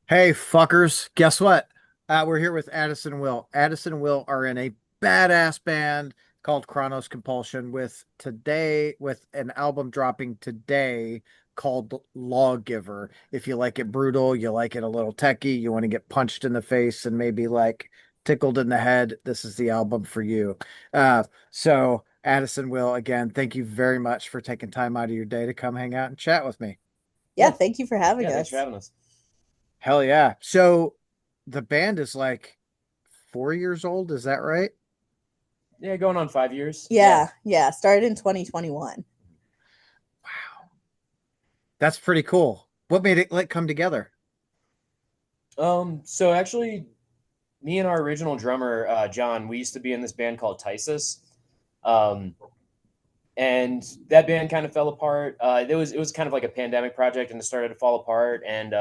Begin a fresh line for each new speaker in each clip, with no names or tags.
Hey, fuckers. Guess what? We're here with Addison and Will. Addison and Will are in a badass band called Cronos Compulsion with an album dropping today called Lawgiver. If you like it brutal, you like it a little techie, you want to get punched in the face and maybe like tickled in the head, this is the album for you. So Addison, Will, again, thank you very much for taking time out of your day to come hang out and chat with me.
Yeah,
Yeah,
thank you for having
yeah. Thanks for
us.
having us.
Hell yeah. So the band is like 4 years old, is that right?
Yeah, going on 5 years. Yeah.
Yeah. Started in 2021.
Wow. That's pretty cool. What made it like come together?
So actually, me and our original drummer, John, we used to be in this band called Tysus. Um, and that band kind of fell apart. It was kind of like a pandemic project, and it started to fall apart. And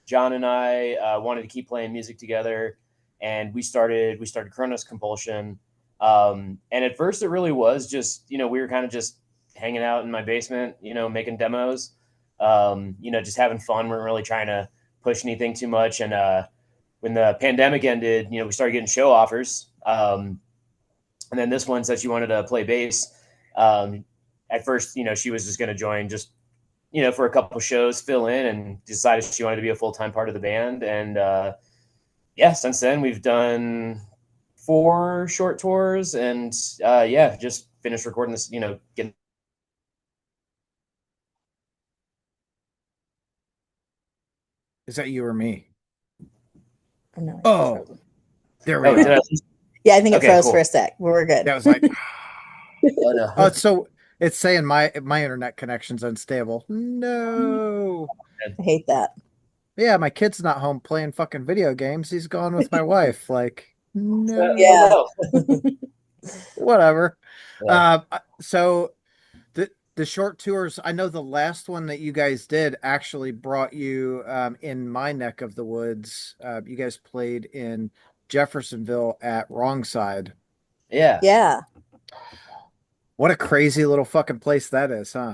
John and I wanted to keep playing music together, and we started Cronos Compulsion. And at first, it really was just we were kind of just hanging out in my basement, making demos, just having fun. We weren't really trying to push anything too much. And when the pandemic ended, we started getting show offers. And then this one said she wanted to play bass. Um, at first, she was just going to join just for a couple shows, fill in, and decided she wanted to be a full time part of the band. And yeah, since then we've done 4 short tours, and yeah, just finished recording this. Getting
Is that you or me?
Oh no, I think it's
Oh,
frozen.
there we
oh, did
go.
I?
Yeah, I think it
Okay,
froze for a
cool.
sec. But we're good.
That was like,
Oh
oh,
no.
so it's saying my internet connection's unstable. No.
I hate that.
Yeah, my kid's not home playing fucking video games. He's gone with my wife. Like,
Oh
Yeah.
no.
no.
Whatever.
Yeah.
So the short tours, I know the last one that you guys did actually brought you in my neck of the woods. You guys played in Jeffersonville at Wrong Side.
Yeah.
Yeah.
What a crazy little fucking place that is, huh?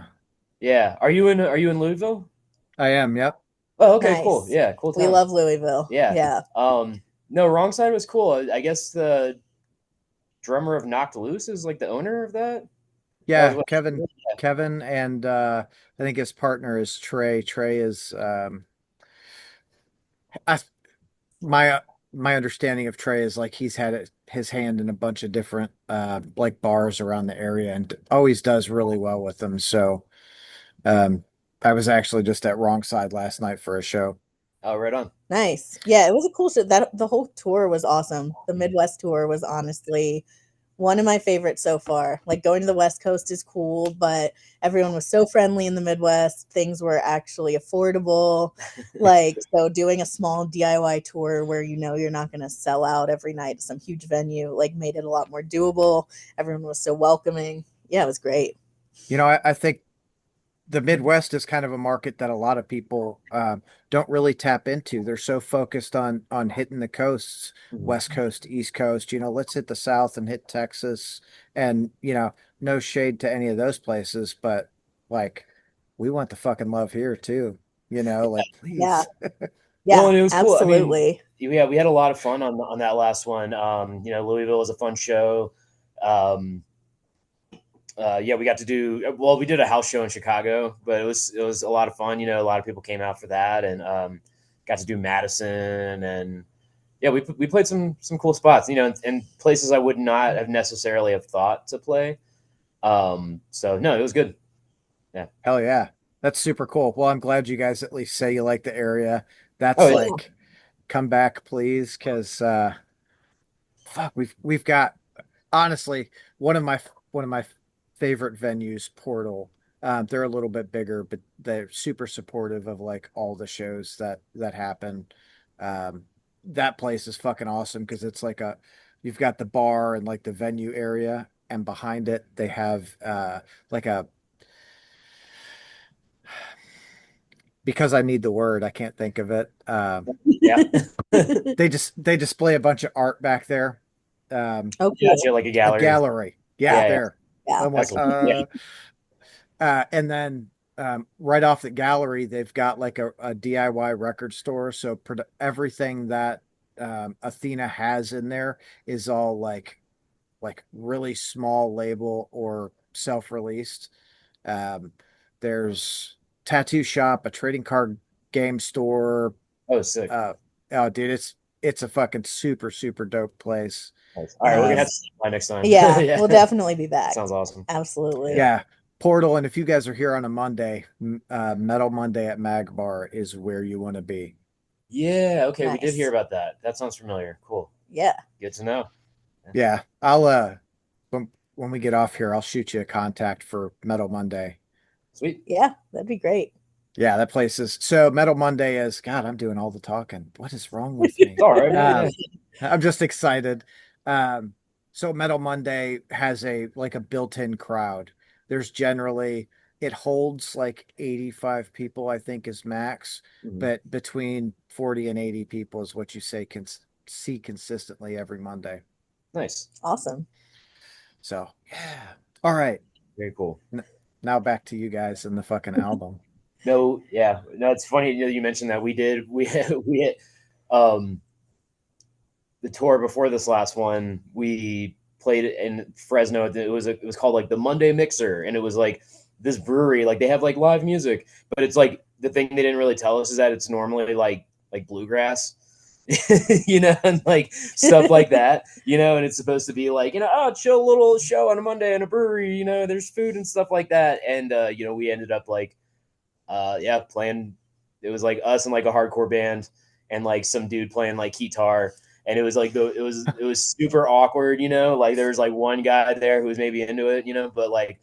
Yeah. Are you in Louisville?
I am, yep.
Oh, okay, cool.
Nice.
Yeah, cool
We
town.
love Louisville.
Yeah.
Yeah.
No, Wrong Side was cool. I guess the drummer of Knocked Loose is like the owner of that. That was
Yeah,
what.
Kevin and I think his partner is Trey. Trey is I, my my understanding of Trey is like he's had his hand in a bunch of different like bars around the area and always does really well with them. So um I was actually just at Wrong Side last night for a show.
Oh, right on.
Nice. Yeah, it was a cool show. That the whole tour was awesome. The
Mhm.
Midwest tour was honestly one of my favorites so far. Like going to the West Coast is cool, but everyone was so friendly in the Midwest. Things were actually affordable. Like, so doing a small DIY tour where you know you're not going to sell out every night at some huge venue, like made it a lot more doable. Everyone was so welcoming. Yeah, it was great.
You know, I think the Midwest is kind of a market that a lot of people don't really tap into. They're so focused on hitting the coasts,
Mhm.
West Coast, East Coast. You know, let's hit the South and hit Texas. And you know, no shade to any of those places, but like, we want the fucking love here too. You know, like
Yeah.
please.
Well,
Yeah,
and it was cool. I mean,
absolutely.
yeah, we had a lot of fun on that last one. Louisville was a fun show. Um, yeah, we got to do well. We did a house show in Chicago, but it was a lot of fun. A lot of people came out for that, and got to do Madison, and yeah, we played some cool spots. And places I would not have necessarily have thought to play. So no, it was good. Yeah.
Hell yeah. That's super cool. Well, I'm glad you guys at least say you like the area.
Oh
That's
yeah.
like come back, please, because fuck, we've got honestly one of my favorite venues, Portal. They're a little bit bigger, but they're super supportive of like all the shows that happen. Um, that place is fucking awesome because it's like you've got the bar and like the venue area, and behind it they have like a because I need the word, I can't think of it.
Yeah.
They display a bunch of art back there.
Oh,
Gotcha.
cool.
Like a
A
gallery.
gallery. Yeah,
Yeah, yeah.
there.
Yeah.
I'm like,
Excellent. Yeah.
and then right off the gallery, they've got like a DIY record store. So everything that Athena has in there is all like really small label or self-released. Um, there's tattoo shop, a trading card game store.
Oh, sick.
Uh, oh, dude, it's a fucking super dope place.
Nice. All right, we're gonna have to
Nice.
stop by next time.
Yeah,
Yeah,
we'll definitely be
that
back.
sounds awesome.
Absolutely.
Yeah, Portal. And if you guys are here on a Monday, Metal Monday at Mag Bar is where you want to be.
Yeah, okay, we did hear
Nice.
about that. That sounds familiar. Cool.
Yeah.
Good to know.
Yeah, I'll when we get off here, I'll shoot you a contact for Metal Monday.
Sweet.
Yeah, that'd be great.
Yeah, that place is so Metal Monday is God, I'm doing all the talking. What is wrong with me?
It's all right, man.
I'm just excited. Um, so Metal Monday has a like a built-in crowd. There's generally it holds like 85 people, I think is max,
Yeah. Mhm.
but between 40 and 80 people is what you say can see consistently every Monday.
Nice.
Awesome.
So, yeah. All right.
Very cool.
Now back to you guys and the fucking album.
No, yeah, no, it's funny you mentioned that. We had um the tour before this last one. We played it in Fresno. It was called like the Monday Mixer, and it was like this brewery. Like they have like live music, but it's like the thing they didn't really tell us is that it's normally like bluegrass. And like stuff like that, and it's supposed to be like, oh, chill little show on a Monday in a brewery, there's food and stuff like that. And we ended up like yeah, playing. It was like us and like a hardcore band and like some dude playing like guitar, and it was like it was super awkward, like there was like one guy there who was maybe into it, but like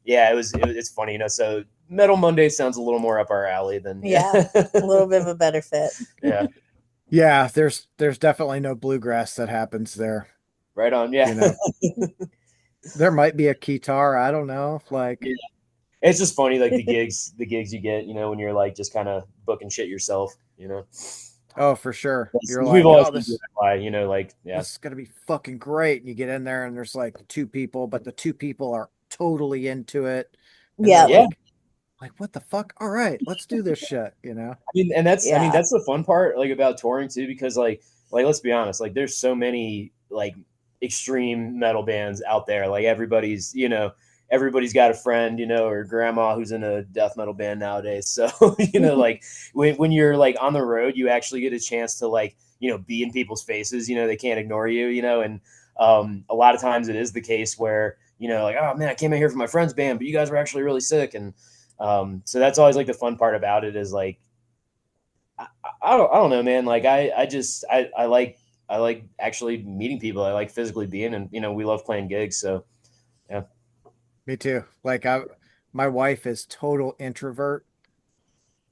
yeah, it's funny, so Metal Monday sounds a little more up our alley than
Yeah, a little bit of a better fit.
Yeah.
Yeah, there's definitely no bluegrass that happens there.
Right on. Yeah.
There might be a guitar, I don't know. Like
Yeah. It's just funny, like the gigs you get, when you're like just kind of booking shit yourself.
oh, for sure. You're
We've
like,
always
oh,
been doing that by, like, yeah.
this is gonna be fucking great. And you get in there and there's like two people, but the two people are totally into it. And
Yeah.
they're like, what the fuck? All right, let's do this shit,
I mean, that's the fun part, like about touring too, because like let's be honest, like there's so many like extreme metal bands out there. Like everybody's got a friend, or grandma who's in a death metal band nowadays. So, like when you're like on the road, you actually get a chance to like, be in people's faces, they can't ignore you, and a lot of times it is the case where, like, oh man, I came in here for my friend's band, but you guys were actually really sick. And so that's always like the fun part about it is like, I don't know, man. Like I like actually meeting people. I like physically being, and we love playing gigs. So yeah.
Me too. Like my wife is total introvert,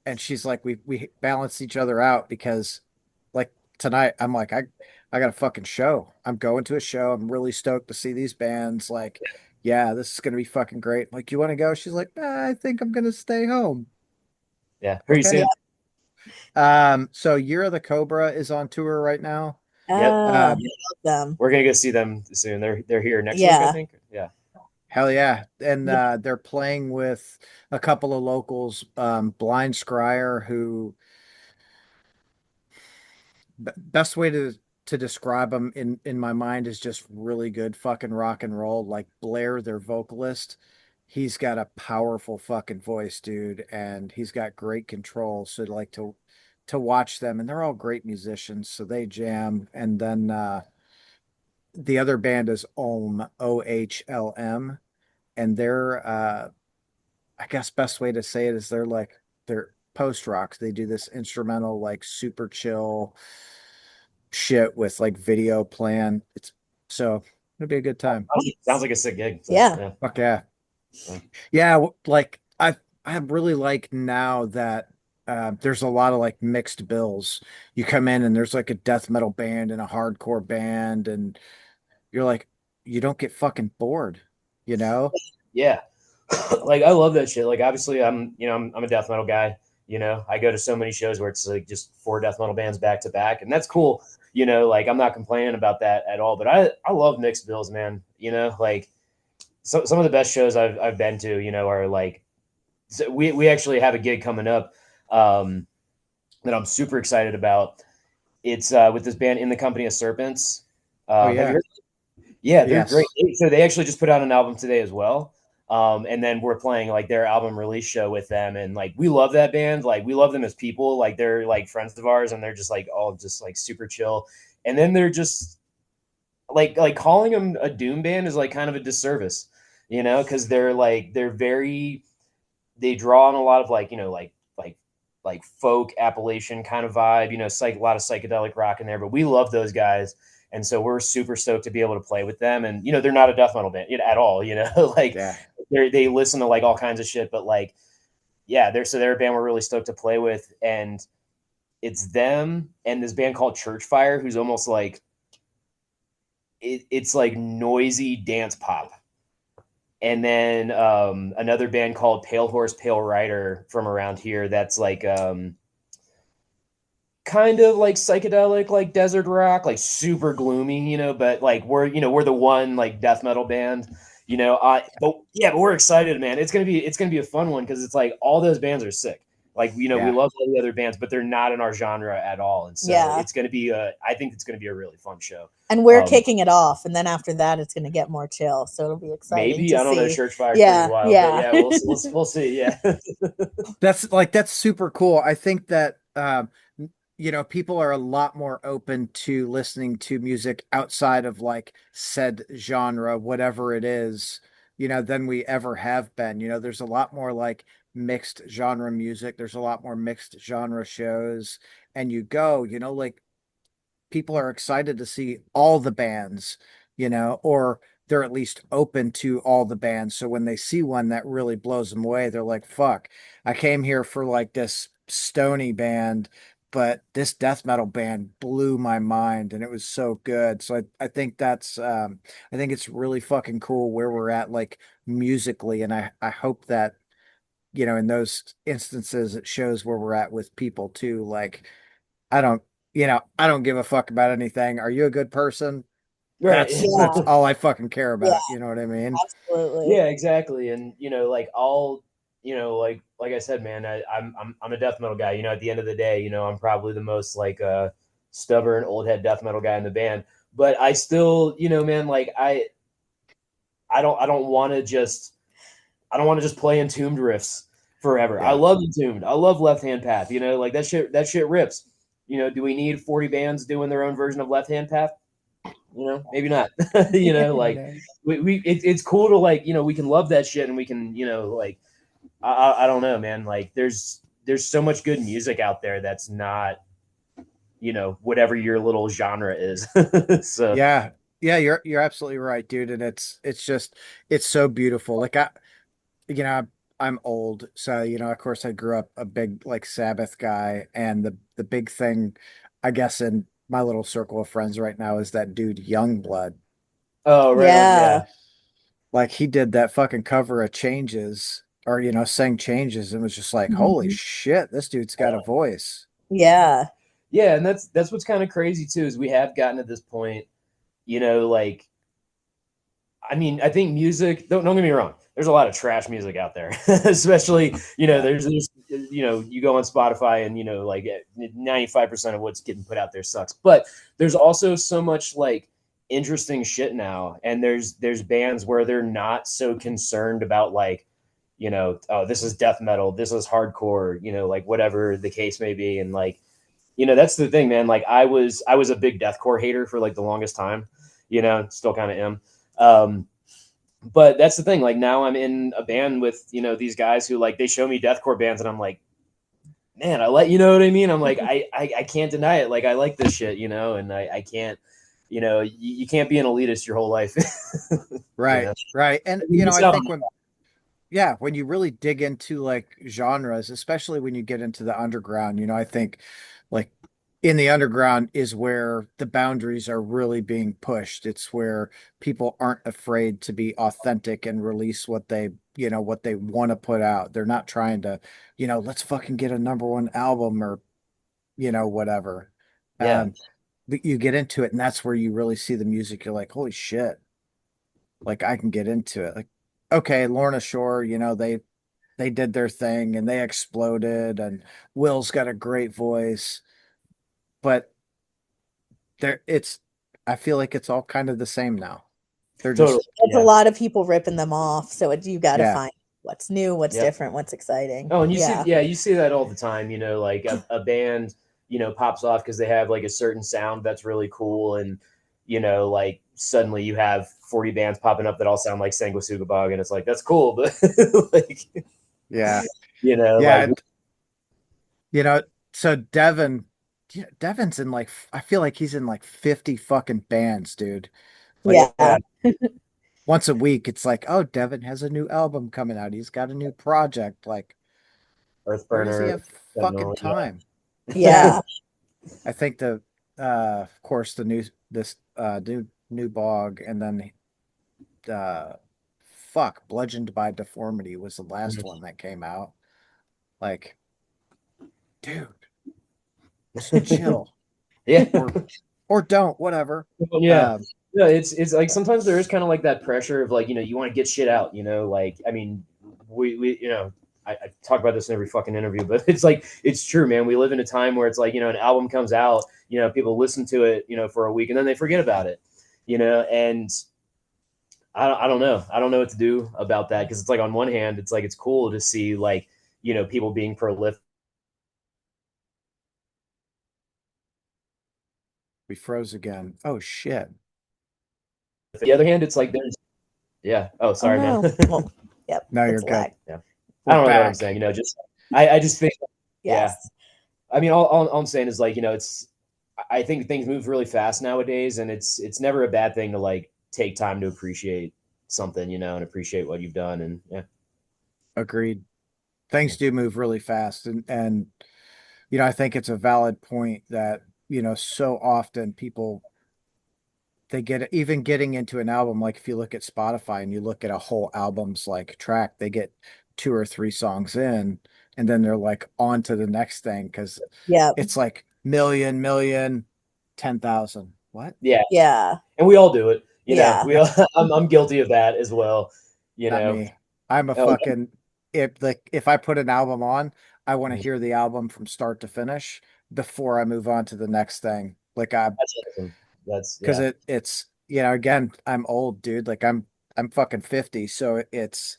and she's like we balance each other out because like tonight I'm like I got a fucking show. I'm going to a show. I'm really stoked to see these bands. Like, yeah, this is gonna be fucking great. Like, you want to go? She's like, I think I'm gonna stay home.
Yeah. Pretty
Okay.
soon.
So Year of the Cobra is on tour right now.
Yep.
I love them.
We're gonna go see them soon. They're here next week,
Yeah.
I think. Yeah.
Hell yeah. And they're playing with a couple of locals, Blind Scryer, who best way to describe them in my mind is just really good fucking rock and roll. Like Blair, their vocalist, he's got a powerful fucking voice, dude, and he's got great control. So like to watch them, and they're all great musicians, so they jam. And then the other band is OHLM, and they're I guess best way to say it is they're post rocks. They do this instrumental like super chill shit with like video playing. So it'll be a good time.
Sounds like a sick gig. So,
Yeah.
Fuck yeah. Yeah, like I really like now that there's a lot of like mixed bills. You come in and there's like a death metal band and a hardcore band, and you're like, you don't get fucking bored, you know?
Yeah. Like I love that shit. Like obviously I'm a death metal guy. I go to so many shows where it's like just 4 death metal bands back to back, and that's cool. Like I'm not complaining about that at all. But I love mixed bills, man. Like some of the best shows I've been to, are like so we actually have a gig coming up um, that I'm super excited about. It's with this band In the Company of Serpents.
Oh
Have you
yeah.
heard? Yeah, they're great.
Yes.
So they actually just put out an album today as well. And then we're playing like their album release show with them, and like we love that band. Like we love them as people. Like they're like friends of ours, and they're just like all just like super chill. And then they're just like calling them a doom band is like kind of a disservice, because they're very they draw on a lot of like like folk Appalachian kind of vibe, a lot of psychedelic rock in there. But we love those guys, and so we're super stoked to be able to play with them. And they're not a death metal band at all. Like
Yeah.
they listen to like all kinds of shit, but like yeah, they're a band we're really stoked to play with, and it's them and this band called Churchfire, who's almost like it's like noisy dance pop. And then another band called Pale Horse Pale Rider from around here that's like kind of like psychedelic, like desert rock, like super gloomy, but like we're the one like death metal band, but we're excited, man. It's gonna be a fun one because it's like all those bands are sick. Like we
Yeah.
love all the other bands, but they're not in our genre at all, and so
Yeah.
I think it's gonna be a really fun show.
And we're
Um,
kicking it off, and then after that, it's going to get more chill. So it'll be exciting
Maybe
to
I don't know.
see.
Churchfire is pretty
Yeah,
wild, but
yeah,
yeah, we'll see. Yeah.
That's super cool. I think that people are a lot more open to listening to music outside of like said genre, whatever it is, than we ever have been. There's a lot more like mixed genre music. There's a lot more mixed genre shows. And like people are excited to see all the bands, or they're at least open to all the bands. So when they see one that really blows them away, they're like, fuck, I came here for like this stony band, but this death metal band blew my mind and it was so good. So I think I think it's really fucking cool where we're at like musically. And I hope that, in those instances, it shows where we're at with people too. Like, I don't, I don't give a fuck about anything. Are you a good person?
Right.
That's
yeah,
all I fucking care
yeah,
about. You know what I mean?
absolutely.
Yeah, exactly. And like like I said, man, I'm a death metal guy. At the end of the day, I'm probably the most like stubborn old head death metal guy in the band. But I still, man, like I don't want to just play Entombed riffs forever. I
Yeah.
love Entombed. I love Left Hand Path. Like that shit rips. Do we need 40 bands doing their own version of Left Hand Path? Maybe not. Like it's cool to like, we can love that shit and we can, like I don't know, man. Like there's so much good music out there that's not, whatever your little genre is. So
Yeah. Yeah, you're absolutely right, dude. And it's just it's so beautiful. Like I'm old, so of course I grew up a big like Sabbath guy, and the big thing, I guess, in my little circle of friends right now is that dude Youngblood.
oh right on,
Yeah,
yeah.
Like he did that fucking cover of Changes, or sang Changes, and was just like, holy
mhm,
shit, this dude's got a voice.
yeah,
Yeah, and that's what's kind of crazy too, is we have gotten to this point, like I mean, I think music, don't get me wrong, there's a lot of trash music out there. Especially,
Yeah.
there's you go on Spotify and like 95% of what's getting put out there sucks. But there's also so much like interesting shit now. And there's bands where they're not so concerned about like, oh, this is death metal, this is hardcore, like whatever the case may be. And like, that's the thing, man. Like I was a big deathcore hater for like the longest time, still kind of am. But that's the thing. Like now I'm in a band with, these guys who like, they show me deathcore bands and I'm like, man, you know what I mean? I'm like, I can't deny it. Like I like this shit, and I can't, you can't be an elitist your whole life. you
Right,
know,
right. And
you miss
I
out on
think when you really dig into like genres, especially when you get into the underground, I think like in the underground is where the boundaries are really being pushed. It's where people aren't afraid to be authentic and release what they want to put out. They're not trying to, let's fucking get a number one album or, whatever.
yeah.
But you get into it and that's where you really see the music. You're like, holy shit, like I can get into it. Like, okay, Lorna Shore, they did their thing and they exploded, and Will's got a great voice, but there it's I feel like it's all kind of the same now. They're
Totally.
just
It's a
Yeah.
lot of people ripping them off, so you got to
yeah,
find what's new, what's
Yep.
different, what's exciting.
Oh, and
Yeah.
you see that all the time, like a band, pops off because they have like a certain sound that's really cool. And, like suddenly you have 40 bands popping up that all sound like Sanguisugabog. And it's like, that's cool. But like,
yeah,
like,
yeah. You know, so Devin, yeah, Devin's in like I feel like he's in like 50 fucking bands, dude. Like
Yeah.
yeah,
once a week, it's like, oh, Devin has a new album coming out. He's got a new project. Like, where does he
Earthburner,
have fucking
Sentinel, yeah.
time?
Yeah.
I think of course the new bog, and then uh Bludgeoned by Deformity was the last one that came out. Like, dude, just chill.
Yeah.
Or don't, whatever.
Yeah.
Um,
Yeah, it's like sometimes there is kind of like that pressure of like, you want to get shit out, like I mean, we I talk about this in every fucking interview, but it's like it's true, man. We live in a time where it's like, an album comes out, people listen to it, for a week and then they forget about it, and I don't know. I don't know what to do about that because it's like on one hand, it's like it's cool to see like, people being prolific.
we froze again. Oh shit.
The other hand, it's like there's yeah. Oh,
Oh
sorry, man.
no. Well, yep,
No, you're
it's
good.
lag.
Yeah. I
We're
don't know what I'm
back.
saying. Just I just think yeah.
Yes.
I mean, all I'm saying is like, it's I think things move really fast nowadays, and it's never a bad thing to like take time to appreciate something, and appreciate what you've done, and yeah.
Agreed. Things do move really fast, and I think it's a valid point that, so often people they get even getting into an album, like if you look at Spotify and you look at a whole album's like track, they get two or three songs in and then they're like on to the next thing because
Yep.
it's like million, 10,000. What?
Yeah,
Yeah.
and we all do it.
Yeah.
We all, I'm guilty of that as well. You
Not
know,
me. I'm a
oh,
fucking if I put an album on, I want to hear the album from start to finish before I move on to the next thing. Like I
that's awesome. That's
because
yeah,
it's again, I'm old, dude. Like I'm fucking 50, so it's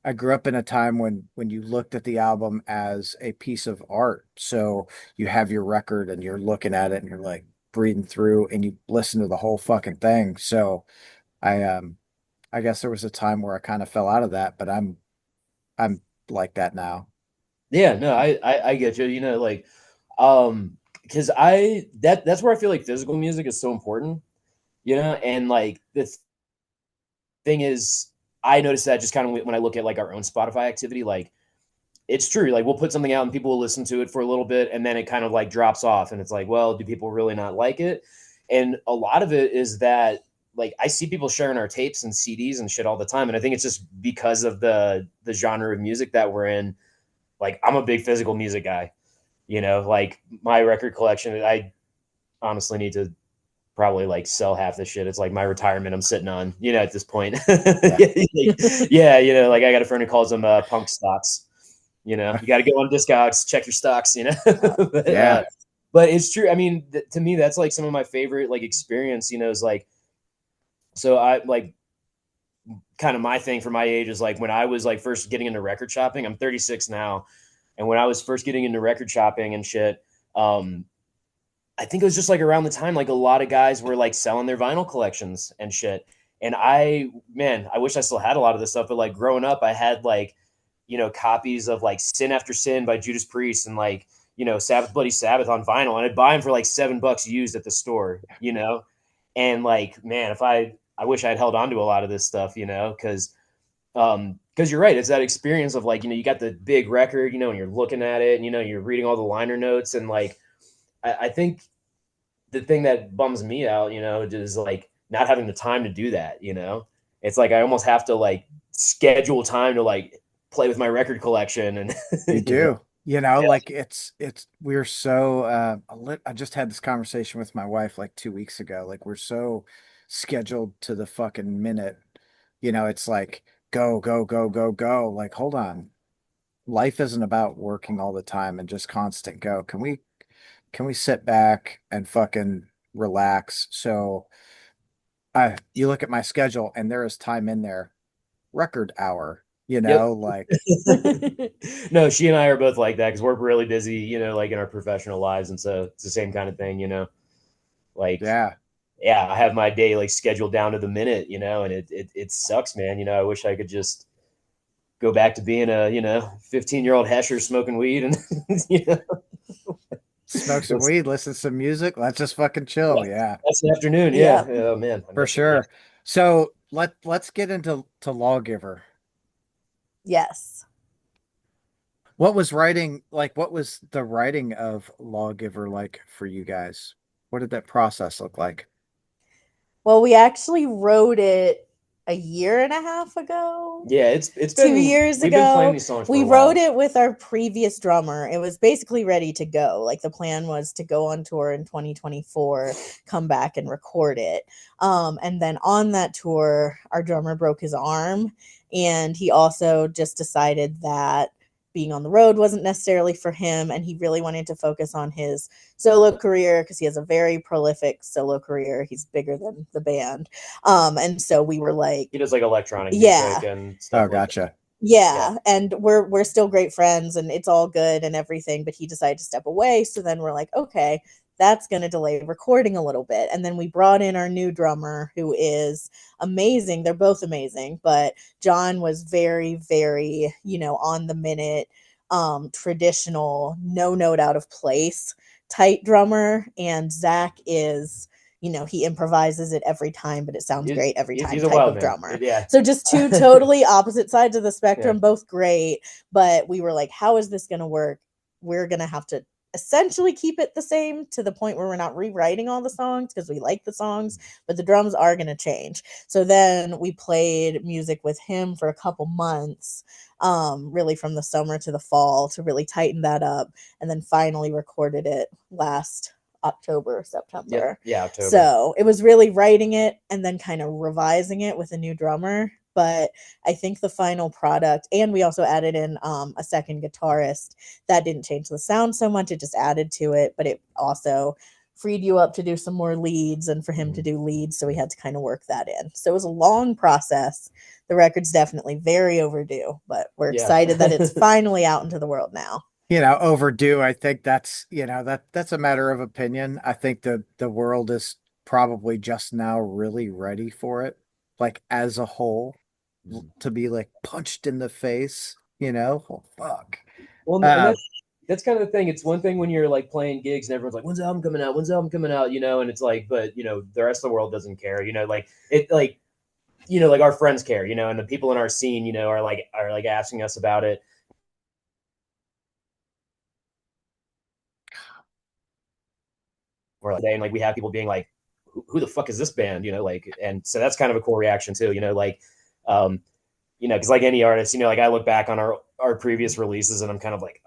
I grew up in a time when you looked at the album as a piece of art. So you have your record and you're looking at it and you're like breathing through and you listen to the whole fucking thing. So I guess there was a time where I kind of fell out of that, but I'm like that now.
yeah. No, I get you. Like, because that's where I feel like physical music is so important. And like thing is, I noticed that just kind of when I look at like our own Spotify activity, like it's true. Like we'll put something out and people will listen to it for a little bit and then it kind of like drops off. And it's like, well, do people really not like it? And a lot of it is that like I see people sharing our tapes and CDs and shit all the time. And I think it's just because of the genre of music that we're in. Like I'm a big physical music guy, like my record collection, I honestly need to probably like sell half the shit. It's like my retirement I'm sitting on, at this point.
Yeah.
Yeah, like I got a friend who calls them punk stocks. You got to go on Discogs, check your stocks. but,
Yeah.
but it's true. I mean, to me, that's like some of my favorite like experience. Is like so I like kind of my thing for my age is like when I was like first getting into record shopping. I'm 36 now, and when I was first getting into record shopping and shit, I think it was just like around the time like a lot of guys were like selling their vinyl collections and shit. And man, I wish I still had a lot of this stuff, but like growing up, I had like, copies of like Sin After Sin by Judas Priest and like, Sabbath Bloody Sabbath on vinyl. And I'd buy them for like $7 used at the store, And like, man, I wish I had held on to a lot of this stuff, because you're right. It's that experience of like, you got the big record, and you're looking at it and, you're reading all the liner notes and like, I think the thing that bums me out, is like not having the time to do that, It's like I almost have to like schedule time to like play with my record collection and
You
you know.
do.
Yeah.
Like we're so I just had this conversation with my wife like 2 weeks ago. Like we're so scheduled to the fucking minute. It's like go, go, go, go, go. Like, hold on. life isn't about working all the time and just constant go. Can we sit back and fucking relax? So I you look at my schedule and there is time in there, record hour,
Yep.
like
No, she and I are both like that because we're really busy, like in our professional lives, and so it's the same kind of thing, like
yeah.
yeah, I have my day like scheduled down to the minute, and it sucks, man. I wish I could just go back to being a 15-year-old hesher smoking weed and
Smoke some weed, listen to some music, let's just fucking chill. Yeah,
that's the afternoon. Yeah.
Yeah.
Oh man, I
for
miss it. Yeah.
sure. So let's get into Lawgiver.
Yes.
What was writing like? What was the writing of Lawgiver like for you guys? What did that process look like?
Well, we actually wrote it a year and a half ago.
Yeah, it's
2 years
we've been playing
ago.
these songs for
We
a
wrote
while.
it with our previous drummer. It was basically ready to go. Like the plan was to go on tour in 2024, come back and record it. And then on that tour, our drummer broke his arm, and he also just decided that being on the road wasn't necessarily for him, and he really wanted to focus on his solo career because he has a very prolific solo career. He's bigger than the band. And so we were like,
He does like electronic
yeah,
music and stuff
Oh,
like that.
gotcha.
Yeah.
yeah, and we're still great friends and it's all good and everything, but he decided to step away. So then we're like, okay, that's going to delay recording a little bit. And then we brought in our new drummer who is amazing. They're both amazing, but John was very, very, on the minute, traditional, no note out of place tight drummer. And Zach is, he improvises it every time, but it sounds great every time
He's a
type
wild
of
man.
drummer.
Yeah.
So just two totally opposite sides of the spectrum,
Yeah.
both great. But we were like, how is this going to work? We're going to have to essentially keep it the same to the point where we're not rewriting all the songs because we like the songs, but the drums are going to change. So then we played music with him for a couple months, really from the summer to the fall to really tighten that up, and then finally recorded it last October, September.
Yeah, October.
So it was really writing it and then kind of revising it with a new drummer. But I think the final product, and we also added in a second guitarist, that didn't change the sound so much. It just added to it, but it also freed you up to do some more leads and for him to do leads. So we had to kind of work that in. So it was a long process. The record's definitely very overdue, but we're excited that it's finally out into the world now.
Overdue. I think that's, that's a matter of opinion. I think the world is probably just now really ready for it, like as a whole, to be like punched in the face, Oh, fuck.
Well, and that's kind of the thing. It's one thing when you're like playing gigs and everyone's like, "When's the album coming out? When's the album coming out?" And it's like, but the rest of the world doesn't care. Like it, like like our friends care. And the people in our scene, are like asking us about it. Or like, and like we have people being like, "Who the fuck is this band?" And so that's kind of a cool reaction too. Because like any artist, like I look back on our previous releases and I'm kind of like,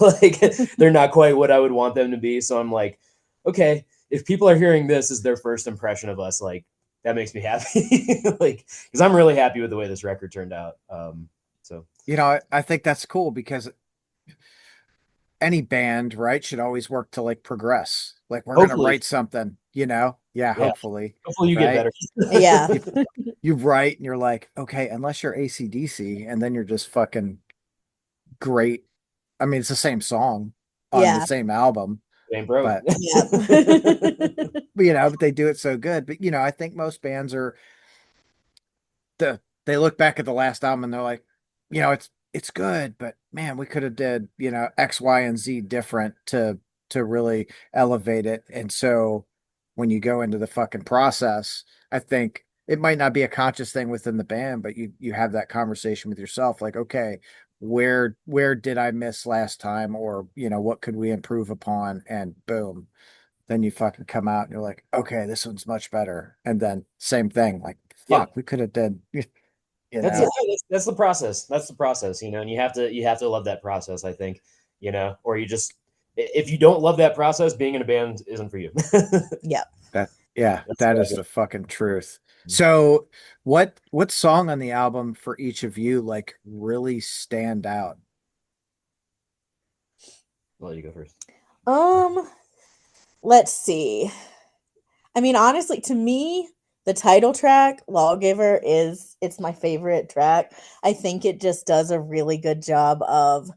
like they're not quite what I would want them to be. So I'm like, okay, if people are hearing this as their first impression of us, like that makes me happy. Like, because I'm really happy with the way this record turned out. So
I think that's cool because any band, right, should always work to like progress. Like we're gonna write something, Yeah, hopefully.
Hopefully you get better.
Yeah.
You write and you're like, okay, unless you're AC/DC, and then you're just fucking great. I mean, it's the same song on the same album,
Same bro.
but
Yeah.
but they do it so good. But I think most bands are they look back at the last album and they're like, it's good, but man, we could have did, X, Y, and Z different to really elevate it. And so when you go into the fucking process, I think it might not be a conscious thing within the band, but you have that conversation with yourself, like, okay, where did I miss last time? Or, what could we improve upon? And boom, then you fucking come out and you're like, okay, this one's much better. And then same thing, like, fuck, we could have did,
That's the process. That's the process, and you have to love that process, I think, or you just, if you don't love that process, being in a band isn't for you.
Yeah.
Yeah,
That's
that is
Lawgiver.
the fucking truth. So what song on the album for each of you like really stand out?
Well, you go first.
Um, let's see. I mean, honestly, to me, the title track, Lawgiver, it's my favorite track. I think it just does a really good job of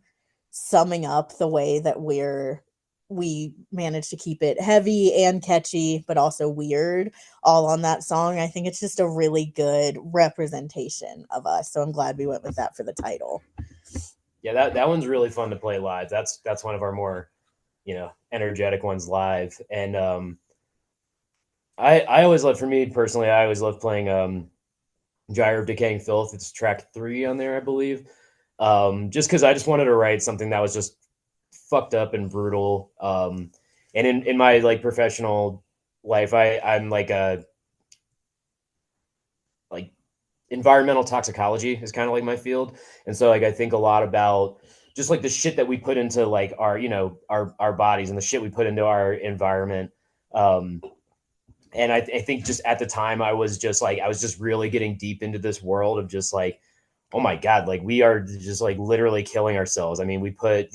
summing up the way that we managed to keep it heavy and catchy, but also weird, all on that song. I think it's just a really good representation of us. So I'm glad we went with that for the title.
Yeah, that one's really fun to play live. That's one of our more, energetic ones live. And I always love, for me personally, I always love playing Gyre of Decaying Filth. It's track 3 on there, I believe. Just because I just wanted to write something that was just fucked up and brutal. And in my like professional life, I'm like a like environmental toxicology is kind of like my field. And so like I think a lot about just like the shit that we put into like our, our bodies, and the shit we put into our environment. Um, and I think just at the time I was just really getting deep into this world of just like, oh my god, like we are just like literally killing ourselves. I mean, we put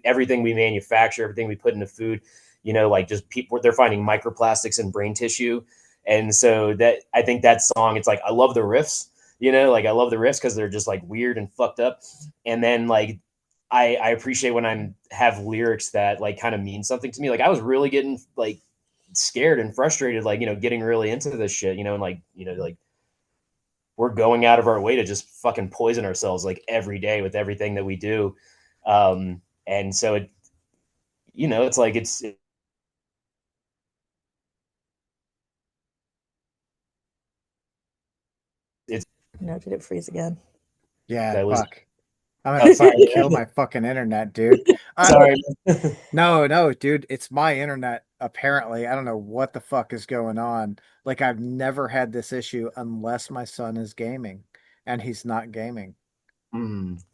everything we manufacture, everything we put into food, like just people, they're finding microplastics in brain tissue. And so that, I think that song, it's like I love the riffs, like I love the riffs because they're just like weird and fucked up. And then like I appreciate when I'm have lyrics that like kind of mean something to me. Like I was really getting like scared and frustrated, like, getting really into this shit, and like, like we're going out of our way to just fucking poison ourselves like every day with everything that we do. And so it's like, it's,
No, did it freeze again?
Yeah,
that was,
fuck. I'm gonna
oh, sorry.
fucking kill my fucking internet, dude.
Sorry.
No, dude, it's my internet apparently. I don't know what the fuck is going on. Like I've never had this issue unless my son is gaming and he's not gaming.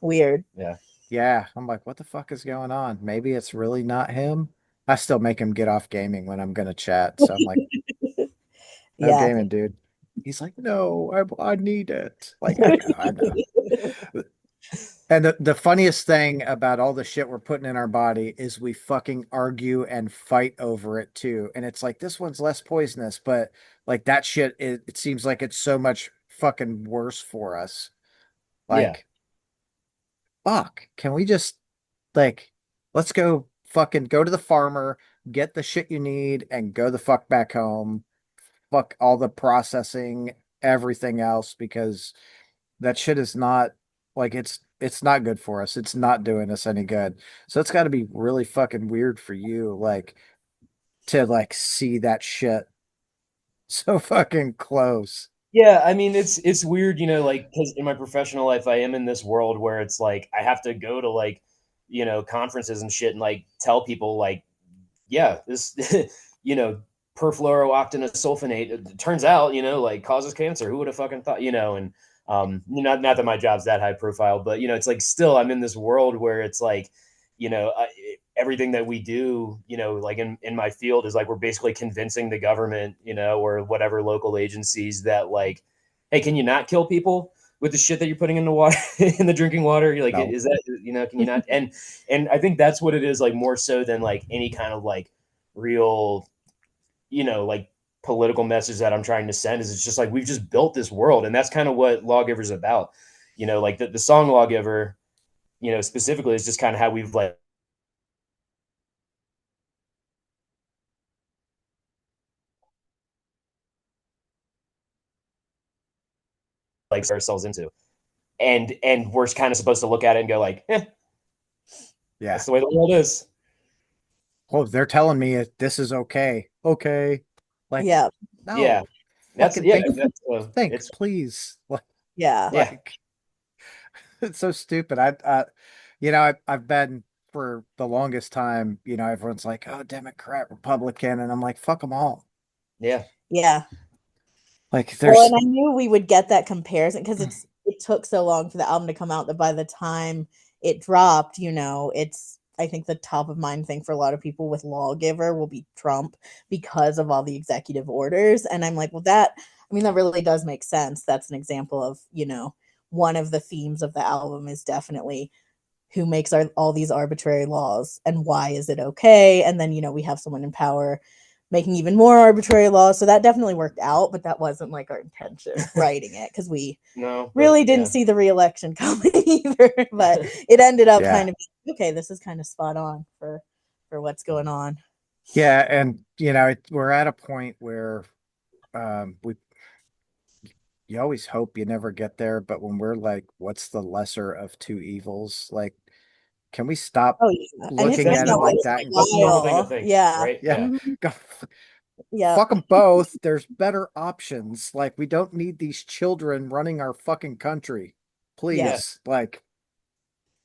Weird.
Yeah.
Yeah, I'm like, what the fuck is going on? Maybe it's really not him. I still make him get off gaming when I'm gonna chat. So I'm like, no
Yeah.
gaming, dude. He's like, no, I need it. Like, I know. And the funniest thing about all the shit we're putting in our body is we fucking argue and fight over it too. And it's like, this one's less poisonous, but like that shit, it seems like it's so much fucking worse for us.
Yeah.
Like, fuck, can we just like, let's go fucking go to the farmer, get the shit you need, and go the fuck back home. Fuck all the processing, everything else, because that shit is not like it's not good for us. It's not doing us any good. So it's got to be really fucking weird for you, like to like see that shit so fucking close.
Yeah, I mean, it's weird, like because in my professional life, I am in this world where it's like I have to go to like, conferences and shit, and like tell people like, yeah, this, you know, perfluorooctanosulfonate, it turns out, like causes cancer. Who would have fucking thought, and not that my job's that high profile, but it's like still I'm in this world where it's like, everything that we do, like in my field is like we're basically convincing the government, or whatever local agencies that like, hey, can you not kill people with the shit that you're putting in the water, in the drinking water? You're like,
No.
is that, can you not? And I think that's what it is, like more so than like any kind of like real, like political message that I'm trying to send, is it's just like we've just built this world, and that's kind of what Lawgiver's about. Like the song Lawgiver, specifically is just kind of how we've like ourselves into. And we're kind of supposed to look at it and go like,
Yeah.
that's the way the world is.
Oh, they're telling me this is okay. Okay. Like,
Yeah.
Yeah.
no.
That's
Fucking
yeah,
think,
it's
please. Like,
Yeah.
yeah.
like it's so stupid. I've been for the longest time, everyone's like, oh, Democrat, Republican, and I'm like, fuck them all.
Yeah.
Yeah.
Like,
Well, and
there's
I knew we would get that comparison because it took so long for the album to come out that by the time it dropped, it's I think the top of mind thing for a lot of people with Lawgiver will be Trump because of all the executive orders. And I'm like, well, that really does make sense. That's an example of, one of the themes of the album is definitely who makes all these arbitrary laws and why is it okay? And then, we have someone in power making even more arbitrary laws. So that definitely worked out, but that wasn't like our intention writing it because we really didn't see the re-election coming either. But it ended up kind of, okay, this is kind of spot on for what's going on.
Yeah. And, we're at a point where you always hope you never get there, but when we're like, what's the lesser of two evils? Like, can we stop looking at it like that?
That's a normal thing to think.
Yeah.
Right?
Yeah.
Yeah.
Fuck them both. There's better options. Like, we don't need these children running our fucking country. Please. Like,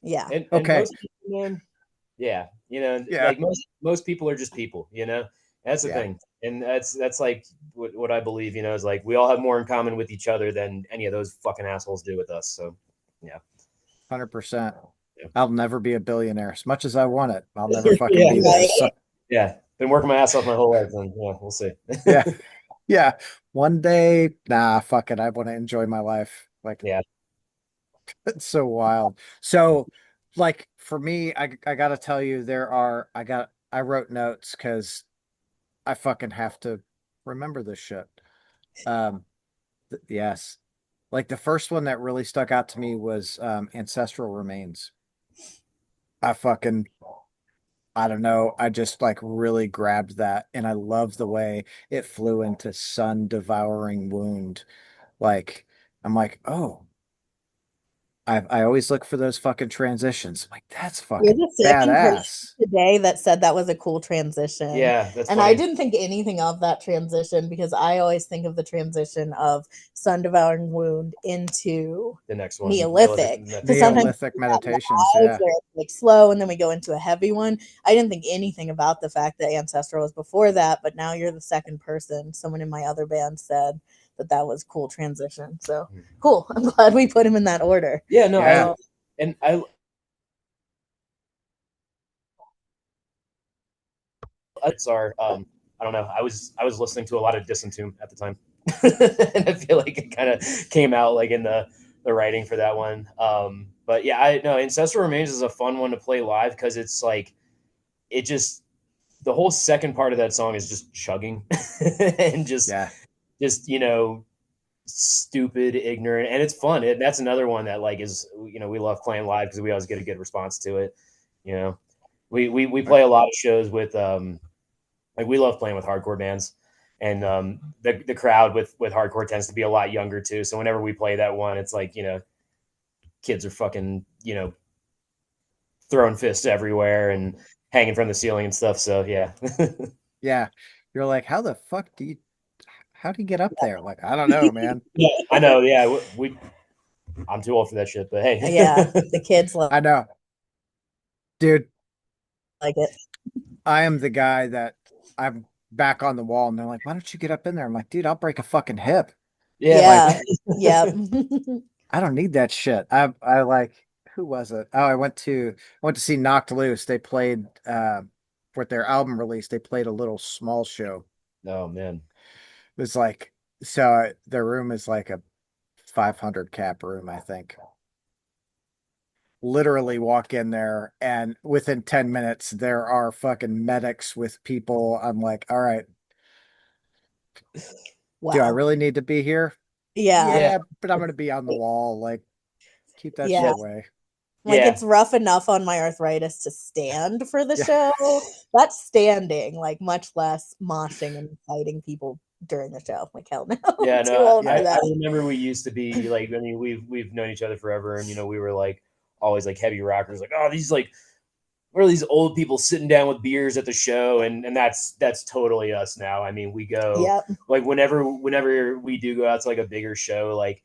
yeah.
And
okay.
Most people, man, like most people are just people, That's the thing. And that's like what I believe, is like we all have more in common with each other than any of those fucking assholes do with us. So, yeah.
100%. Yeah. I'll never be a billionaire. As much as I want it, I'll never fucking be there. So.
Yeah. Been working my ass off my whole life, and we'll see.
Yeah. One day, fuck it. I want to enjoy my life. Like, it's so wild. So, like, for me, I gotta tell you, I wrote notes because I fucking have to remember this shit. Yes. Like the first one that really stuck out to me was Ancestral Remains. I don't know. I just like really grabbed that, and I love the way it flew into Sun Devouring Wound. Like, I'm like, oh, I always look for those fucking transitions. I'm like, that's fucking
You're the second
badass.
person today that said that was a cool transition.
Yeah, that's
and
funny.
I didn't think anything of that transition because I always think of the transition of Sun Devouring Wound into
the next one,
Neolithic
meditations. Yeah,
where it's like slow, and then we go into a heavy one. I didn't think anything about the fact that Ancestral was before that, but now you're the second person. Someone in my other band said that was cool transition. So cool. I'm glad we put him in that order.
Yeah, no,
yeah.
It's our I don't know. I was listening to a lot of Addison at the time, and I feel like it kind of came out like in the writing for that one. But yeah, Ancestral Remains is a fun one to play live because it's like the whole second part of that song is just chugging and just stupid, ignorant, and it's fun. That's another one that like is we love playing live because we always get a good response to it. We play a lot of shows with like we love playing with hardcore bands, and the crowd with hardcore tends to be a lot younger too. So whenever we play that one, it's like kids are fucking throwing fists everywhere and hanging from the ceiling and stuff. So yeah.
Yeah, you're like, how the fuck do you get up there? Like, I don't know, man.
Yeah, I know. Yeah, I'm too old for that shit, but hey.
Yeah, the kids love.
I know, dude.
Like it.
I am the guy that I'm back on the wall, and they're like, "Why don't you get up in there?" I'm like, "Dude, I'll break a fucking hip."
Yeah, yeah.
I don't need that shit. I like, who was it? Oh, I went to see Knocked Loose. They played with their album release. They played a little small show.
Oh man,
it was like, so their room is like a 500 cap room, I think. Literally walk in there, and within 10 minutes there are fucking medics with people. I'm like, all right, do I really need to be here?
Yeah,
but I'm gonna be on the wall. Like, keep that shit away.
Like it's rough enough on my arthritis to stand for the show. That's standing, like much less moshing and fighting people during the show. Like hell no.
Yeah, no. I remember we used to be like, I mean, we've known each other forever, and we were like always like heavy rockers, like, oh, these like, what are these old people sitting down with beers at the show, and that's totally us now. I mean, we go like whenever we do go out to like a bigger show, like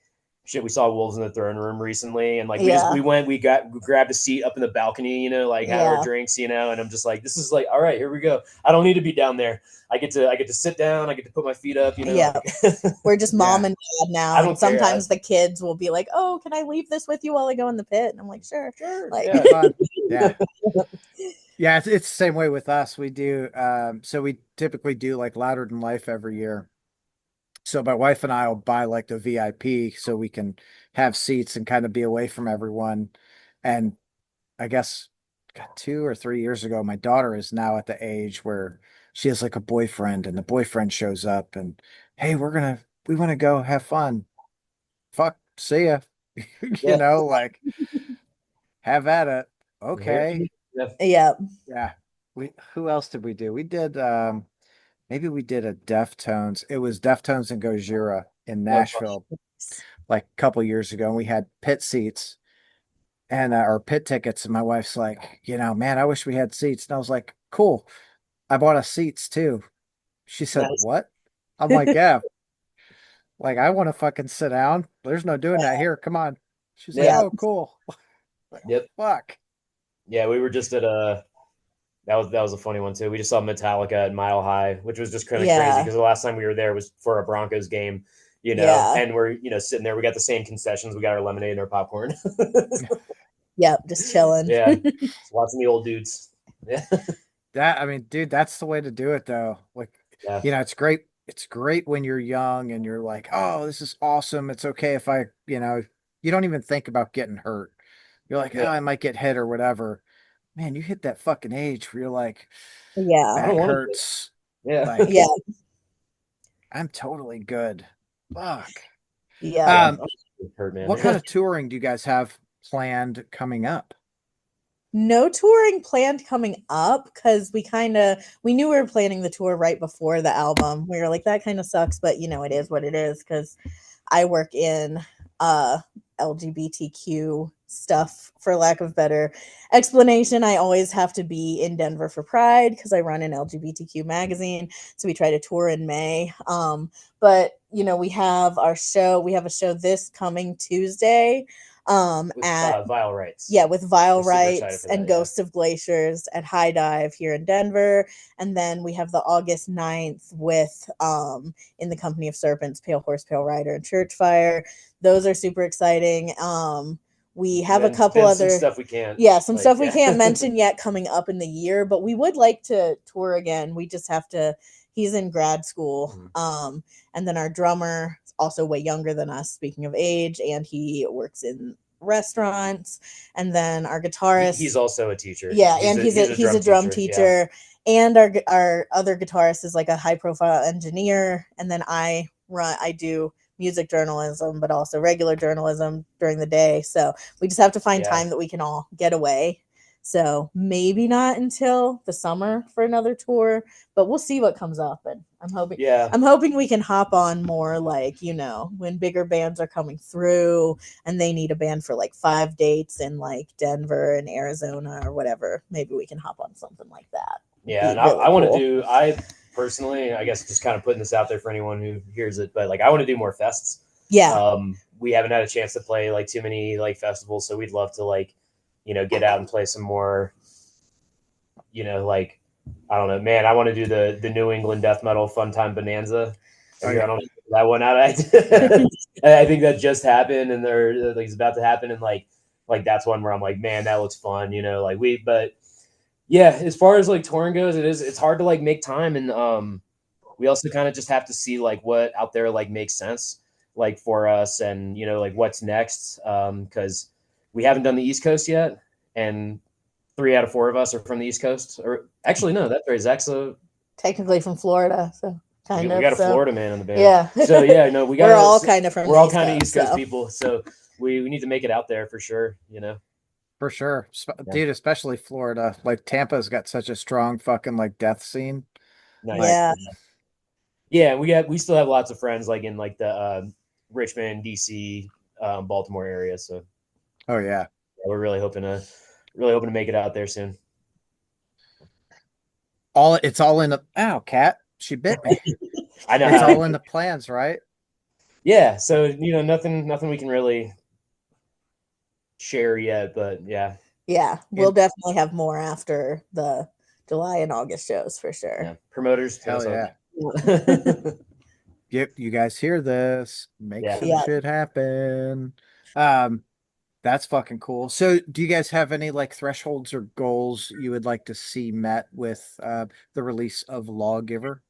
shit, we saw Wolves in the Throne Room recently, and like we grabbed a seat up in the balcony, like had our drinks, and I'm just like, this is like, all right, here we go. I don't need to be down there. I get to sit down. I get to put my feet up.
We're just mom and dad now.
I don't care.
Sometimes the kids will be like, "Oh, can I leave this with you while I go in the pit?" And I'm like, "Sure." Like,
yeah. Yeah, it's the same way with us. We do so we typically do like Louder Than Life every year. So my wife and I will buy like the VIP so we can have seats and kind of be away from everyone. And I guess 2 or 3 years ago, my daughter is now at the age where she has like a boyfriend, and the boyfriend shows up and, hey, we want to go have fun. Fuck, see ya.
Yeah.
Like have at it. Okay.
Yeah.
Yeah.
Yeah. Who else did we do? We did maybe we did a Deftones. It was Deftones and Gojira in Nashville like a couple years ago, and we had pit seats and or pit tickets. And my wife's like, man, I wish we had seats. And I was like, cool. I bought us seats too. She said,
Nice.
what? I'm like, yeah, like I want to fucking sit down. There's no doing that here. Come on. She's like,
Yeah.
Yeah.
oh, cool. Like,
Yep.
fuck.
Yeah, we were just at a that was a funny one too. We just saw Metallica at Mile High, which was just kind of crazy
Yeah.
because the last time we were there was for a Broncos game,
Yeah.
and we're sitting there. We got the same concessions. We got our lemonade and our popcorn.
Yep. Just chilling.
Yeah, just watching the old dudes. Yeah,
I mean, dude, that's the way to do it though. Like,
yeah,
it's great. It's great when you're young and you're like, oh, this is awesome. It's okay if you don't even think about getting hurt. You're like, oh,
yeah.
I might get hit or whatever. Man, you hit that fucking age where you're like,
Yeah.
I don't
back
want to.
hurts.
Yeah,
Like,
Yeah.
I'm totally good. Fuck.
Yeah.
yeah.
Um,
I'm hurt, man.
what kind of touring do you guys have planned coming up?
No touring planned coming up because we knew we were planning the tour right before the album. We were like, that kind of sucks, but it is what it is because I work in uh LGBTQ stuff, for lack of better explanation. I always have to be in Denver for Pride because I run an LGBTQ magazine. So we try to tour in May. But we have a show this coming Tuesday
With
at
Vile Rights.
yeah, with Vile
We're super excited
Rights
for that,
and
yeah.
Ghosts of Glaciers at High Dive here in Denver. And then we have the August 9th with In the Company of Serpents, Pale Horse, Pale Rider, and Churchfire. Those are super exciting. We have a couple
then
other
some stuff we can't.
some stuff we can't mention yet coming up in the year, but we would like to tour again. We just have to. He's in grad school. And then our drummer is also way younger than us, speaking of age, and he works in restaurants. And then our guitarist,
He's also a teacher.
yeah, and he's a drum teacher.
Yeah.
And our other guitarist is like a high profile engineer. And then I do music journalism, but also regular journalism during the day. So we just have to find time that we can all get away. So maybe not until the summer for another tour, but we'll see what comes up. And I'm hoping we can hop on more, like, when bigger bands are coming through and they need a band for like 5 dates in like Denver and Arizona or whatever. Maybe we can hop on something like that.
Yeah, and really I want to do. I personally, I guess, just kind of putting this out there for anyone who hears it, but like I want to do more fests.
Yeah.
We haven't had a chance to play like too many like festivals, so we'd love to like get out and play some more. Like I don't know, man. I want to do the New England death metal Fun Time Bonanza. I don't know that one out. I think that just happened, and they're like it's about to happen, and like that's one where I'm like, man, that looks fun. But yeah, as far as like touring goes, it's hard to like make time, and we also kind of just have to see like what out there like makes sense like for us, and like what's next, because we haven't done the East Coast yet, and 3 out of 4 of us are from the East Coast, or actually no, that's right, Zach's
technically from Florida, so
we got a Florida man in the band.
Yeah.
So yeah, no,
we're all kind of from
we're all kind of East Coast people, so we need to make it out there for sure.
For sure. Dude, especially Florida. Like Tampa's got such a strong fucking like death scene.
Nice.
Yeah.
Yeah, we still have lots of friends like in like the Richmond, DC, Baltimore area. So
oh yeah.
We're really hoping to make it out there soon.
It's all in the cat. She bit me.
I know.
It's all in the plans, right?
Yeah. So nothing we can really share yet, but yeah.
Yeah, we'll definitely have more after the July and August shows for sure.
Yeah. Promoters,
hell yeah. Yep, you guys hear this? Make some shit happen. That's fucking cool. So, do you guys have any like thresholds or goals you would like to see met with the release of Lawgiver?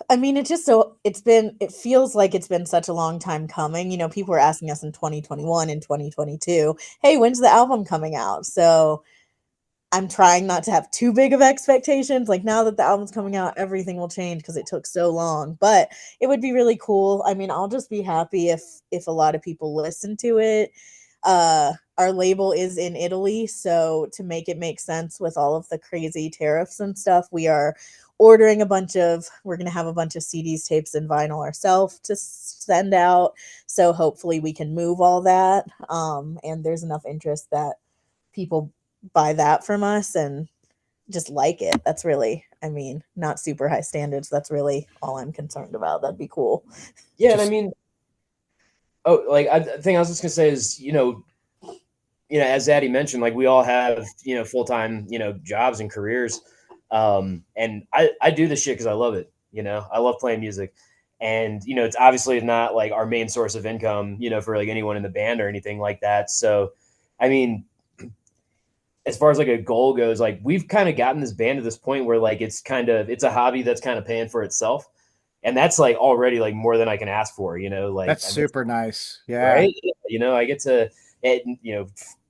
I mean, it feels like it's been such a long time coming. You know, people were asking us in 2021 and 2022, hey, when's the album coming out? So I'm trying not to have too big of expectations. Like now that the album's coming out, everything will change because it took so long. But it would be really cool. I mean, I'll just be happy if a lot of people listen to it. Our label is in Italy, so to make it make sense with all of the crazy tariffs and stuff, we're going to have a bunch of CDs, tapes, and vinyl ourselves to send out. So hopefully we can move all that. And there's enough interest that people buy that from us and just like it. That's really, I mean, not super high standards. That's really all I'm concerned about. That'd be cool.
Yeah, and I
Just
mean, oh, like the thing I was just gonna say is, as Addie mentioned, like we all have, full time, jobs and careers, and I do this shit because I love it. I love playing music, and it's obviously not like our main source of income, for like anyone in the band or anything like that. So, I mean, as far as like a goal goes, like we've kind of gotten this band to this point where like it's a hobby that's kind of paying for itself, and that's like already like more than I can ask for. Like
that's
I get
super nice. Yeah.
right, I get to,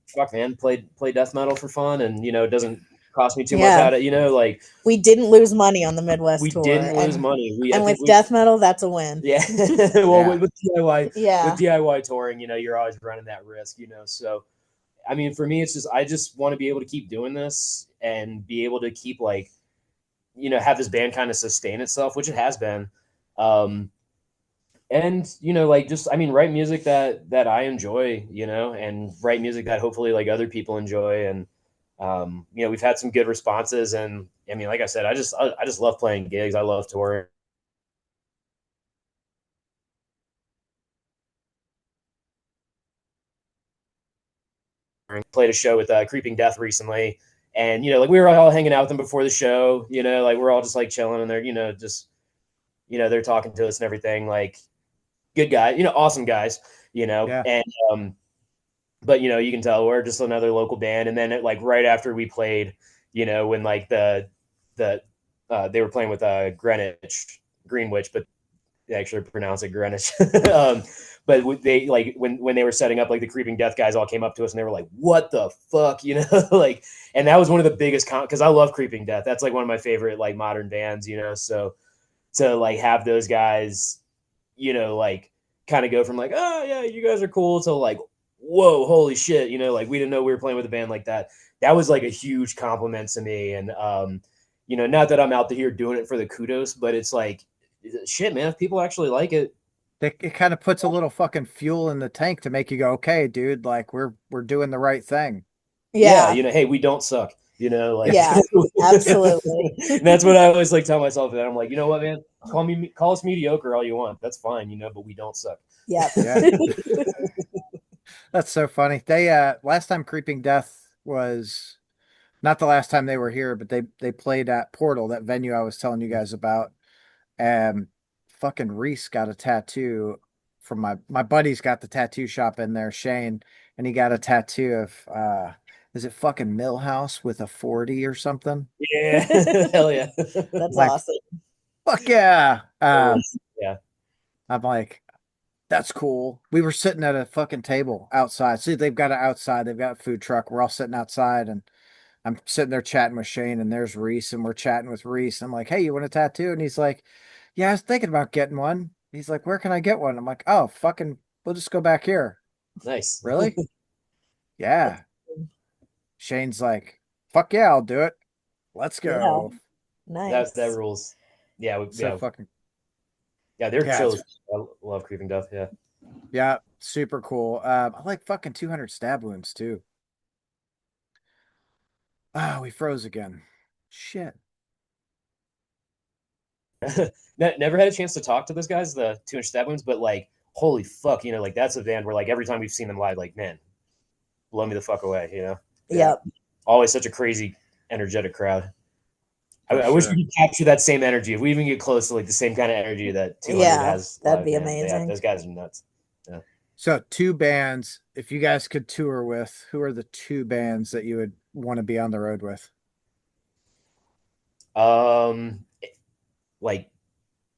fuck man, play death metal for fun, and it doesn't cost me too much
Yeah.
out of like
We didn't lose money on the Midwest
we
tour.
didn't lose money. I
And
think
with
we
death metal, that's a win.
yeah. Well,
Yeah.
with DIY
Yeah.
with DIY touring, you're always running that risk, so I mean, for me, it's just I just want to be able to keep doing this and be able to keep like, have this band kind of sustain itself, which it has been. And like just I mean, write music that I enjoy, and write music that hopefully like other people enjoy. And we've had some good responses, and I mean, like I said, I just love playing gigs. I love touring. Played a show with Creeping Death recently, and like we were all hanging out with them before the show. Like we're all just like chilling, and they're just they're talking to us and everything. Like good guys, awesome guys,
Yeah.
and but you can tell we're just another local band. And then like right after we played, when like the they were playing with Greenwich, but they actually pronounce it Greenwich. But they like when they were setting up, like the Creeping Death guys all came up to us and they were like, "What the fuck," like, and that was one of the biggest because I love Creeping Death. That's like one of my favorite like modern bands, so to like have those guys, like kind of go from like, oh yeah, you guys are cool, to like, whoa, holy shit, like we didn't know we were playing with a band like that. That was like a huge compliment to me. And not that I'm out here doing it for the kudos, but it's like, shit, man, if people actually like it.
It kind of puts a little fucking fuel in the tank to make you go, okay, dude, like we're doing the right thing.
Yeah,
Yeah.
hey, we don't suck, like
Yeah. Absolutely.
that's what I always like tell myself. And I'm like, you know what, man, call us mediocre all you want, that's fine, but we don't suck.
Yep.
Yeah. That's so funny. They last time Creeping Death was not the last time they were here, but they played at Portal, that venue I was telling you guys about. And fucking Reese got a tattoo from my buddy's got the tattoo shop in there, Shane, and he got a tattoo of is it fucking Millhouse with a 40 or something?
Yeah. Hell yeah.
That's
Like,
awesome.
fuck yeah.
Yeah.
I'm like, that's cool. We were sitting at a fucking table outside. See, they've got it outside. They've got a food truck. We're all sitting outside, and I'm sitting there chatting with Shane, and there's Reese, and we're chatting with Reese. I'm like, hey, you want a tattoo? And he's like, yeah, I was thinking about getting one. He's like, where can I get one? I'm like, oh, fucking, we'll just go back here.
Nice.
Really? Yeah. Shane's like, fuck yeah, I'll do it. Let's
Yeah.
go.
Nice.
That rules. Yeah.
So fucking,
Yeah, they're
yeah,
chill. I love Creeping Death. Yeah.
yeah, super cool. I like fucking 200 stab wounds too. Ah, we froze again. Shit.
Never had a chance to talk to those guys, the 2-inch stab wounds, but like, holy fuck, like that's a band where like every time we've seen them live, like, man, blow me the fuck away,
Yep.
Yeah. Always such a crazy, energetic crowd. I wish
Sure.
we could capture that same energy. If we even get close to like the same kind of energy that 200 has
that'd
live,
be
man,
amazing.
those guys are nuts. Yeah.
So two bands, if you guys could tour with, who are the two bands that you would want to be on the road with?
Um, like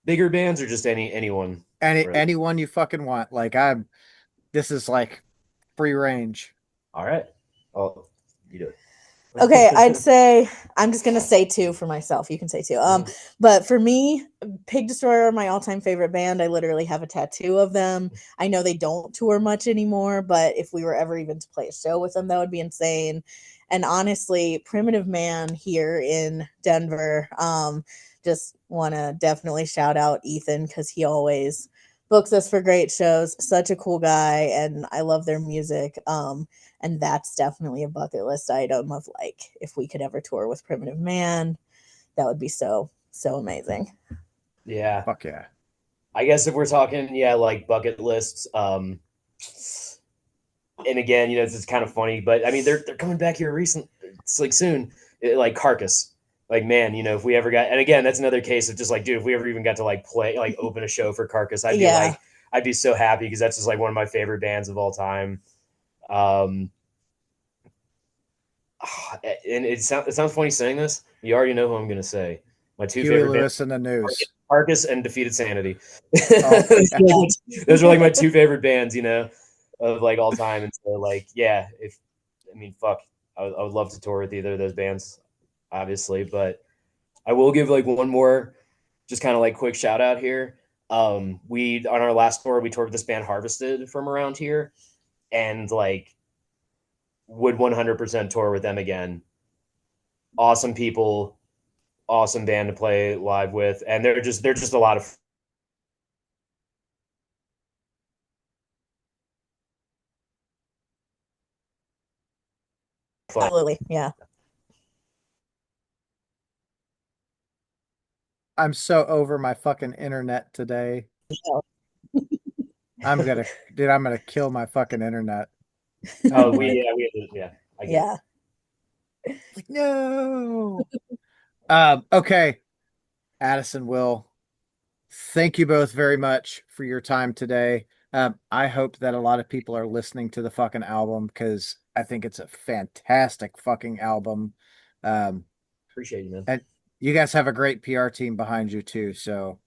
bigger bands or just anyone really?
Anyone you fucking want. Like this is like free range.
All right. Oh, you do it.
Okay, I'd say I'm just gonna say two for myself. You can say two. But for me, Pig Destroyer are my all-time favorite band. I literally have a tattoo of them. I know they don't tour much anymore, but if we were ever even to play a show with them, that would be insane. And honestly, Primitive Man here in Denver, just want to definitely shout out Ethan because he always books us for great shows. Such a cool guy, and I love their music. And that's definitely a bucket list item of like, if we could ever tour with Primitive Man, that would be so amazing.
Yeah.
Fuck yeah.
I guess if we're talking, yeah, like bucket lists, and again, this is kind of funny, but I mean, they're coming back here recent. It's like soon, like Carcass. Like, man, if we ever got, and again, that's another case of just like, dude, if we ever even got to like play, like open a show for Carcass, I'd be so happy because that's just like one of my favorite bands of all time. And it sounds funny saying this. You already know who I'm going to say. My two
Huey
favorite
Lewis
bands,
and the News.
Carcass and Defeated Sanity.
Oh,
those are like my two favorite bands, of like all time. And so like, yeah, fuck, I would love to tour with either of those bands, obviously, but I will give like one more, just kind of like quick shout out here. We on our last tour, we toured with this band Harvested from around here, and like would 100% tour with them again. Awesome people, awesome band to play live with, and they're just a lot of fun.
Absolutely. Yeah.
I'm so over my fucking internet today. I'm gonna kill my fucking internet.
Oh, yeah, I get
Yeah.
Like, no. Okay. Addison, Will, thank you both very much for your time today. I hope that a lot of people are listening to the fucking album because I think it's a fantastic fucking album.
Appreciate you, man.
And you guys have a great PR team behind you too, so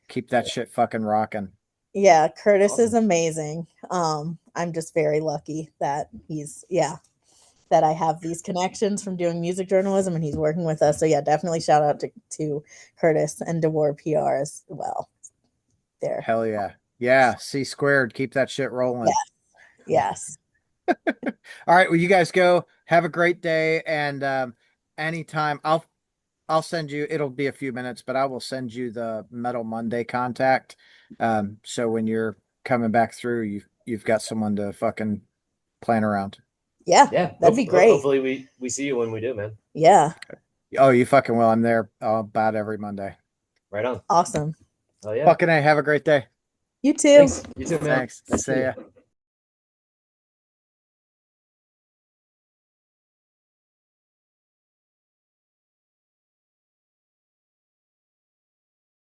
keep that shit fucking rocking.
Yeah, Curtis is
Awesome.
amazing. I'm just very lucky that that I have these connections from doing music journalism and he's working with us. So yeah, definitely shout out to Curtis and DeWar PR as well. There.
Hell yeah. Yeah, C squared. Keep that shit rolling.
Yes.
All right, well, you guys go. Have a great day, and anytime I'll send you. It'll be a few minutes, but I will send you the Metal Monday contact. So when you're coming back through, you've got someone to fucking plan around.
Yeah,
Yeah,
that'd be great.
Hopefully we see you when we do, man.
Yeah.
Oh, you fucking will. I'm there about every Monday.
Right on.
Awesome.
Oh yeah.
Fucking A, have a great day.
You too.
Thanks. You too, man.
Thanks. See ya.